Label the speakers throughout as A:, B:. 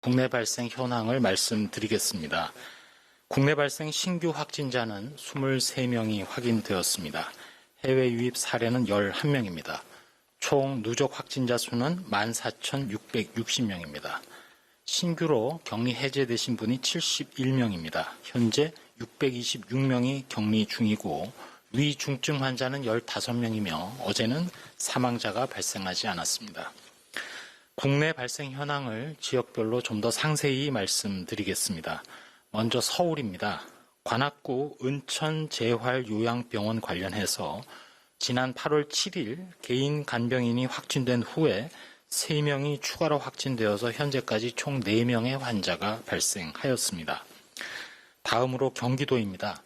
A: 국내 발생 현황을 말씀드리겠습니다. 국내 발생 신규 확진자는 23명이 확인되었습니다. 해외 유입 사례는 11명입니다. 총 누적 확진자 수는 14,660명입니다. 신규로 격리 해제되신 분이 71명입니다. 현재 626명이 격리 중이고 위중증 환자는 15명이며 어제는 사망자가 발생하지 않았습니다. 국내 발생 현황을 지역별로 좀 더 상세히 말씀드리겠습니다. 먼저 서울입니다. 관악구 은천재활요양병원 관련해서 지난 8월 7일 개인 간병인이 확진된 후에 3명이 추가로 확진되어서 현재까지 총 4명의 환자가 발생하였습니다. 다음으로 경기도입니다.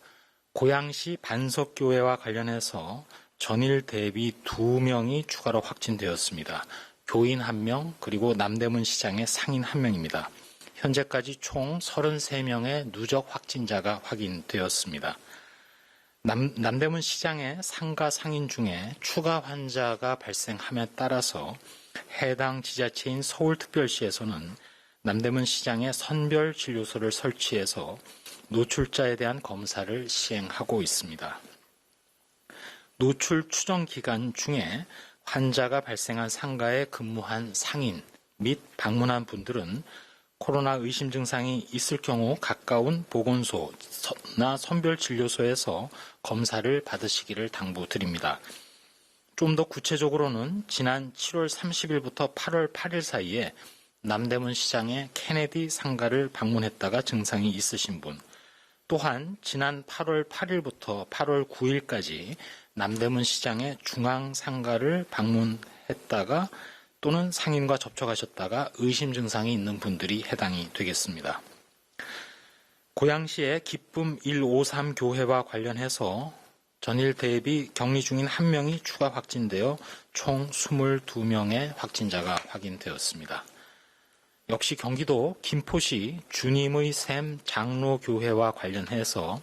A: 고양시 반석교회와 관련해서 전일 대비 2명이 추가로 확진되었습니다. 교인 1명 그리고 남대문 시장의 상인 1명입니다. 현재까지 총 33명의 누적 확진자가 확인되었습니다. 남대문 시장의 상가 상인 중에 추가 환자가 발생함에 따라서 해당 지자체인 서울특별시에서는 남대문 시장에 선별진료소를 설치해서 노출자에 대한 검사를 시행하고 있습니다. 노출 추정 기간 중에 환자가 발생한 상가에 근무한 상인 및 방문한 분들은 코로나 의심 증상이 있을 경우 가까운 보건소나 선별진료소에서 검사를 받으시기를 당부드립니다. 좀 더 구체적으로는 지난 7월 30일부터 8월 8일 사이에 남대문 시장의 케네디 상가를 방문했다가 증상이 있으신 분, 또한 지난 8월 8일부터 8월 9일까지 남대문 시장의 중앙상가를 방문했다가 또는 상인과 접촉하셨다가 의심 증상이 있는 분들이 해당이 되겠습니다. 고양시의 기쁨 153 교회와 관련해서 전일 대비 격리 중인 1명이 추가 확진되어 총 22명의 확진자가 확인되었습니다. 역시 경기도 김포시 주님의 샘 장로교회와 관련해서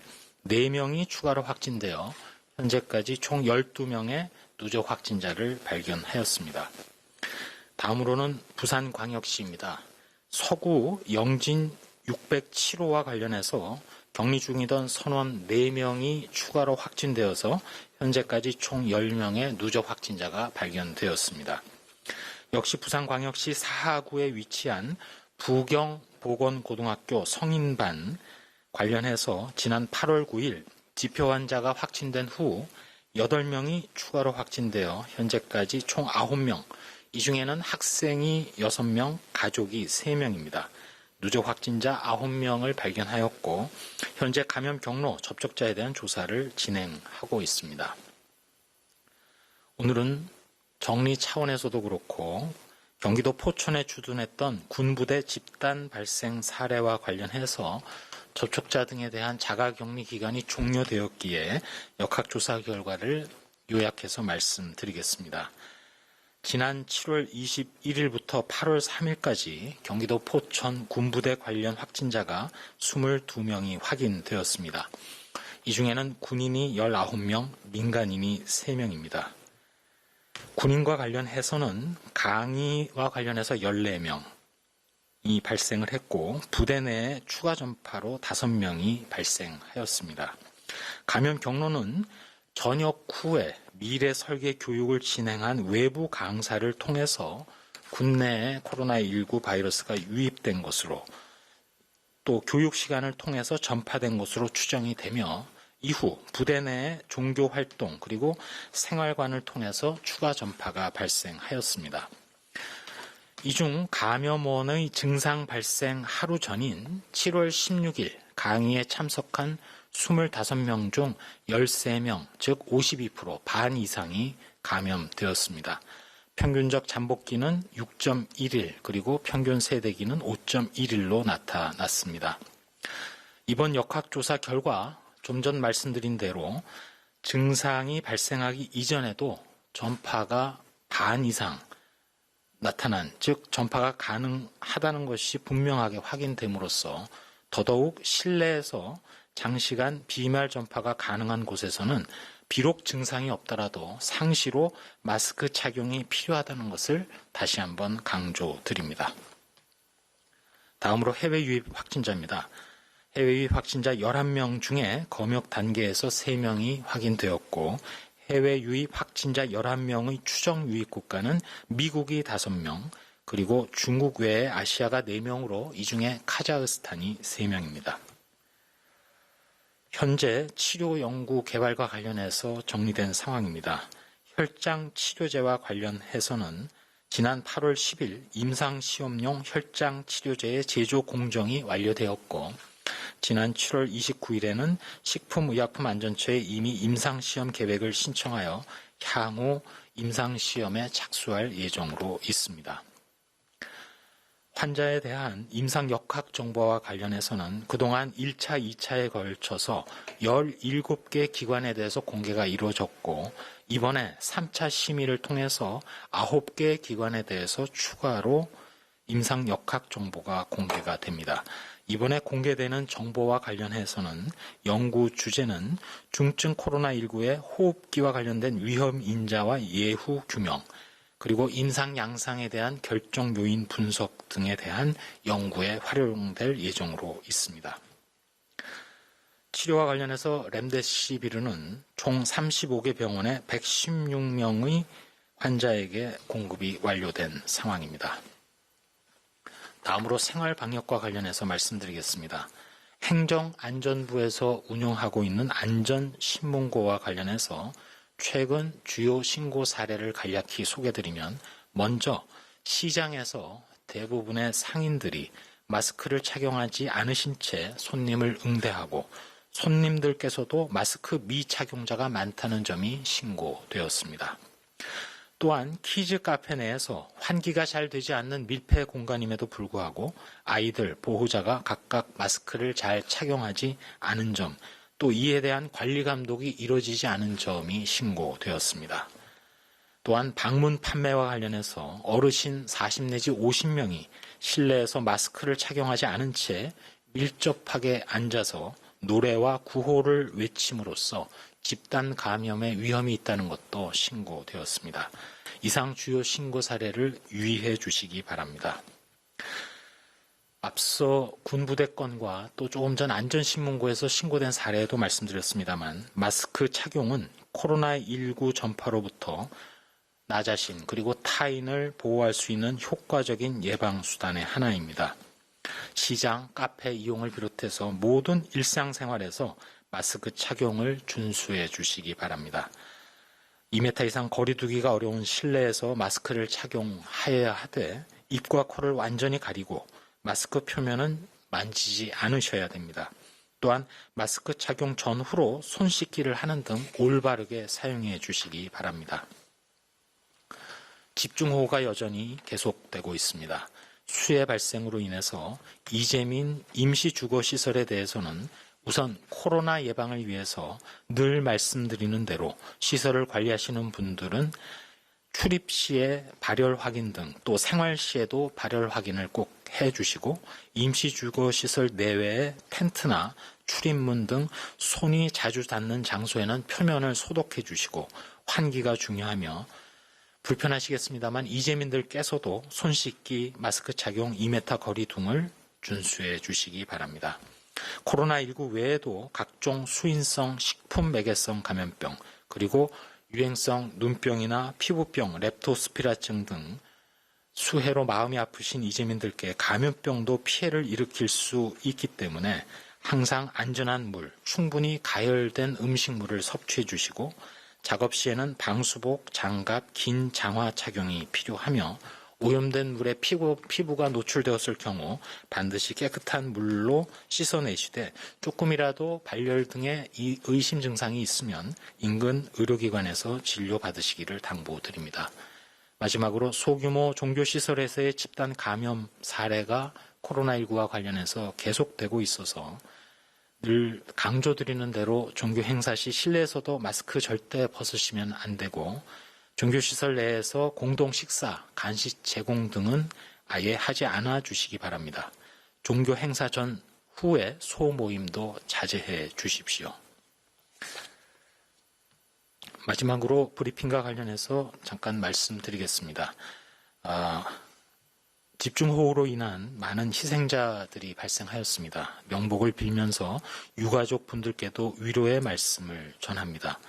A: 4명이 추가로 확진되어 현재까지 총 12명의 누적 확진자를 발견하였습니다. 다음으로는 부산광역시입니다. 서구 영진 607호와 관련해서 격리 중이던 선원 4명이 추가로 확진되어서 현재까지 총 10명의 누적 확진자가 발견되었습니다. 역시 부산광역시 사하구에 위치한 부경보건고등학교 성인반 관련해서 지난 8월 9일 지표 환자가 확진된 후 8명이 추가로 확진되어 현재까지 총 9명, 이 중에는 학생이 6명, 가족이 3명입니다. 누적 확진자 9명을 발견하였고 현재 감염 경로, 접촉자에 대한 조사를 진행하고 있습니다. 오늘은 정리 차원에서도 그렇고 경기도 포천에 주둔했던 군부대 집단 발생 사례와 관련해서 접촉자 등에 대한 자가격리 기간이 종료되었기에 역학조사 결과를 요약해서 말씀드리겠습니다. 지난 7월 21일부터 8월 3일까지 경기도 포천 군부대 관련 확진자가 22명이 확인되었습니다. 이 중에는 군인이 19명, 민간인이 3명입니다. 군인과 관련해서는 강의와 관련해서 14명이 발생을 했고 부대 내에 추가 전파로 5명이 발생하였습니다. 감염 경로는 전역 후에 미래 설계 교육을 진행한 외부 강사를 통해서 군내에 코로나19 바이러스가 유입된 것으로 또 교육 시간을 통해서 전파된 것으로 추정이 되며 이후 부대 내의 종교 활동 그리고 생활관을 통해서 추가 전파가 발생하였습니다. 이 중 감염원의 증상 발생 하루 전인 7월 16일 강의에 참석한 25명 중 13명, 즉 52%, 반 이상이 감염되었습니다. 평균적 잠복기는 6.1일, 그리고 평균 세대기는 5.1일로 나타났습니다. 이번 역학조사 결과 좀 전 말씀드린 대로 증상이 발생하기 이전에도 전파가 반 이상 나타난, 즉 전파가 가능하다는 것이 분명하게 확인됨으로써 더더욱 실내에서 장시간 비말 전파가 가능한 곳에서는 비록 증상이 없더라도 상시로 마스크 착용이 필요하다는 것을 다시 한번 강조드립니다. 다음으로 해외 유입 확진자입니다. 해외 유입 확진자 11명 중에 검역 단계에서 3명이 확인되었고 해외 유입 확진자 11명의 추정 유입 국가는 미국이 5명, 그리고 중국 외에 아시아가 4명으로 이 중에 카자흐스탄이 3명입니다. 현재 치료 연구 개발과 관련해서 정리된 상황입니다. 혈장 치료제와 관련해서는 지난 8월 10일 임상시험용 혈장 치료제의 제조 공정이 완료되었고 지난 7월 29일에는 식품의약품안전처에 이미 임상시험 계획을 신청하여 향후 임상시험에 착수할 예정으로 있습니다. 환자에 대한 임상 역학 정보와 관련해서는 그동안 1차, 2차에 걸쳐서 17개 기관에 대해서 공개가 이루어졌고 이번에 3차 심의를 통해서 9개 기관에 대해서 추가로 임상 역학 정보가 공개가 됩니다. 이번에 공개되는 정보와 관련해서는 연구 주제는 중증 코로나19의 호흡기와 관련된 위험 인자와 예후 규명, 그리고 임상 양상에 대한 결정 요인 분석 등에 대한 연구에 활용될 예정으로 있습니다. 치료와 관련해서 렘데시비르는 총 35개 병원에 116명의 환자에게 공급이 완료된 상황입니다. 다음으로 생활방역과 관련해서 말씀드리겠습니다. 행정안전부에서 운영하고 있는 안전신문고와 관련해서 최근 주요 신고 사례를 간략히 소개드리면 먼저 시장에서 대부분의 상인들이 마스크를 착용하지 않으신 채 손님을 응대하고 손님들께서도 마스크 미착용자가 많다는 점이 신고되었습니다. 또한 키즈 카페 내에서 환기가 잘 되지 않는 밀폐 공간임에도 불구하고 아이들, 보호자가 각각 마스크를 잘 착용하지 않은 점, 또 이에 대한 관리 감독이 이루어지지 않은 점이 신고되었습니다. 또한 방문 판매와 관련해서 어르신 40 내지 50명이 실내에서 마스크를 착용하지 않은 채 밀접하게 앉아서 노래와 구호를 외침으로써 집단 감염의 위험이 있다는 것도 신고되었습니다. 이상 주요 신고 사례를 유의해 주시기 바랍니다. 앞서 군부대 건과 또 조금 전 안전신문고에서 신고된 사례도 말씀드렸습니다만 마스크 착용은 코로나19 전파로부터 나 자신 그리고 타인을 보호할 수 있는 효과적인 예방수단의 하나입니다. 시장, 카페 이용을 비롯해서 모든 일상생활에서 마스크 착용을 준수해 주시기 바랍니다. 2m 이상 거리 두기가 어려운 실내에서 마스크를 착용하여야 하되 입과 코를 완전히 가리고 마스크 표면은 만지지 않으셔야 됩니다. 또한 마스크 착용 전후로 손 씻기를 하는 등 올바르게 사용해 주시기 바랍니다. 집중호우가 여전히 계속되고 있습니다. 수해 발생으로 인해서 이재민 임시주거시설에 대해서는 우선 코로나 예방을 위해서 늘 말씀드리는 대로 시설을 관리하시는 분들은 출입 시에 발열 확인 등 또 생활 시에도 발열 확인을 꼭 해주시고 임시주거시설 내외의 텐트나 출입문 등 손이 자주 닿는 장소에는 표면을 소독해 주시고 환기가 중요하며 불편하시겠습니다만 이재민들께서도 손 씻기, 마스크 착용, 2m 거리 등을 준수해 주시기 바랍니다. 코로나19 외에도 각종 수인성 식품 매개성 감염병 그리고 유행성 눈병이나 피부병, 렙토스피라증 등 수해로 마음이 아프신 이재민들께 감염병도 피해를 일으킬 수 있기 때문에 항상 안전한 물, 충분히 가열된 음식물을 섭취해 주시고 작업 시에는 방수복, 장갑, 긴 장화 착용이 필요하며 오염된 물에 피부가 노출되었을 경우 반드시 깨끗한 물로 씻어내시되 조금이라도 발열 등의 의심 증상이 있으면 인근 의료기관에서 진료받으시기를 당부드립니다. 마지막으로 소규모 종교시설에서의 집단 감염 사례가 코로나19와 관련해서 계속되고 있어서 늘 강조드리는 대로 종교 행사 시 실내에서도 마스크 절대 벗으시면 안 되고 종교시설 내에서 공동 식사, 간식 제공 등은 아예 하지 않아 주시기 바랍니다. 종교 행사 전 후에 소모임도 자제해 주십시오. 마지막으로 브리핑과 관련해서 잠깐 말씀드리겠습니다. 집중호우로 인한 많은 희생자들이 발생하였습니다. 명복을 빌면서 유가족 분들께도 위로의 말씀을 전합니다.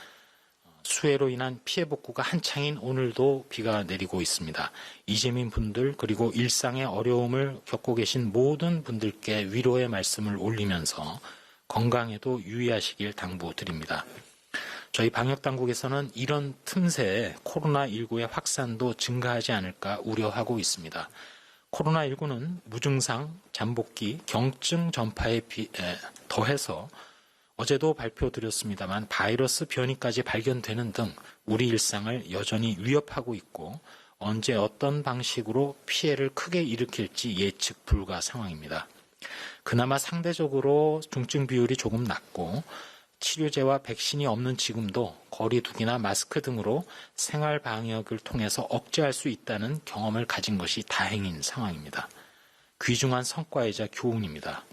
A: 수해로 인한 피해 복구가 한창인 오늘도 비가 내리고 있습니다. 이재민 분들 그리고 일상의 어려움을 겪고 계신 모든 분들께 위로의 말씀을 올리면서 건강에도 유의하시길 당부드립니다. 저희 방역당국에서는 이런 틈새에 코로나19의 확산도 증가하지 않을까 우려하고 있습니다. 코로나19는 무증상, 잠복기, 경증 전파에 더해서 어제도 발표드렸습니다만 바이러스 변이까지 발견되는 등 우리 일상을 여전히 위협하고 있고 언제 어떤 방식으로 피해를 크게 일으킬지 예측 불가 상황입니다. 그나마 상대적으로 중증 비율이 조금 낮고 치료제와 백신이 없는 지금도 거리두기나 마스크 등으로 생활 방역을 통해서 억제할 수 있다는 경험을 가진 것이 다행인 상황입니다. 귀중한 성과이자 교훈입니다.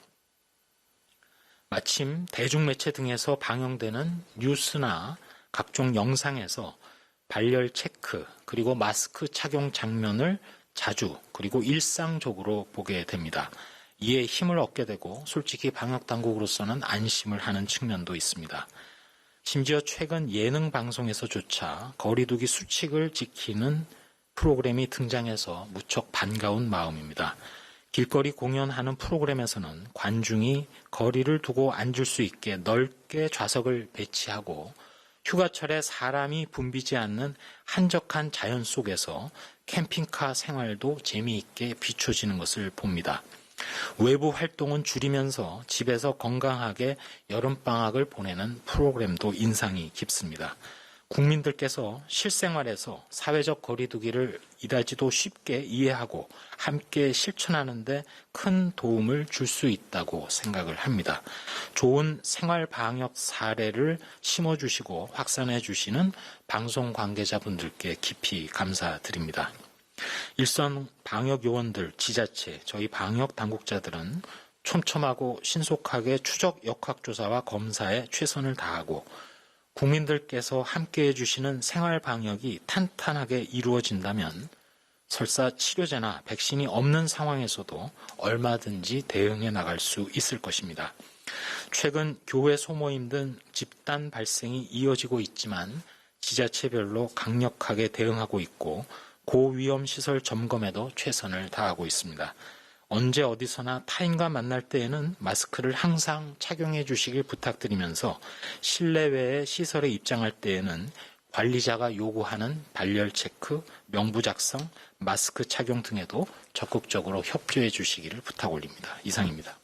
A: 마침 대중매체 등에서 방영되는 뉴스나 각종 영상에서 발열 체크 그리고 마스크 착용 장면을 자주 그리고 일상적으로 보게 됩니다. 이에 힘을 얻게 되고 솔직히 방역당국으로서는 안심을 하는 측면도 있습니다. 심지어 최근 예능 방송에서조차 거리두기 수칙을 지키는 프로그램이 등장해서 무척 반가운 마음입니다. 길거리 공연하는 프로그램에서는 관중이 거리를 두고 앉을 수 있게 넓게 좌석을 배치하고 휴가철에 사람이 붐비지 않는 한적한 자연 속에서 캠핑카 생활도 재미있게 비춰지는 것을 봅니다. 외부 활동은 줄이면서 집에서 건강하게 여름방학을 보내는 프로그램도 인상이 깊습니다. 국민들께서 실생활에서 사회적 거리두기를 이다지도 쉽게 이해하고 함께 실천하는 데 큰 도움을 줄 수 있다고 생각을 합니다. 좋은 생활 방역 사례를 심어주시고 확산해 주시는 방송 관계자분들께 깊이 감사드립니다. 일선 방역 요원들, 지자체, 저희 방역 당국자들은 촘촘하고 신속하게 추적 역학조사와 검사에 최선을 다하고 국민들께서 함께해 주시는 생활 방역이 탄탄하게 이루어진다면 설사 치료제나 백신이 없는 상황에서도 얼마든지 대응해 나갈 수 있을 것입니다. 최근 교회 소모임 등 집단 발생이 이어지고 있지만 지자체별로 강력하게 대응하고 있고 고위험 시설 점검에도 최선을 다하고 있습니다. 언제 어디서나 타인과 만날 때에는 마스크를 항상 착용해 주시길 부탁드리면서 실내외의 시설에 입장할 때에는 관리자가 요구하는 발열 체크, 명부 작성, 마스크 착용 등에도 적극적으로 협조해 주시기를 부탁 올립니다. 이상입니다.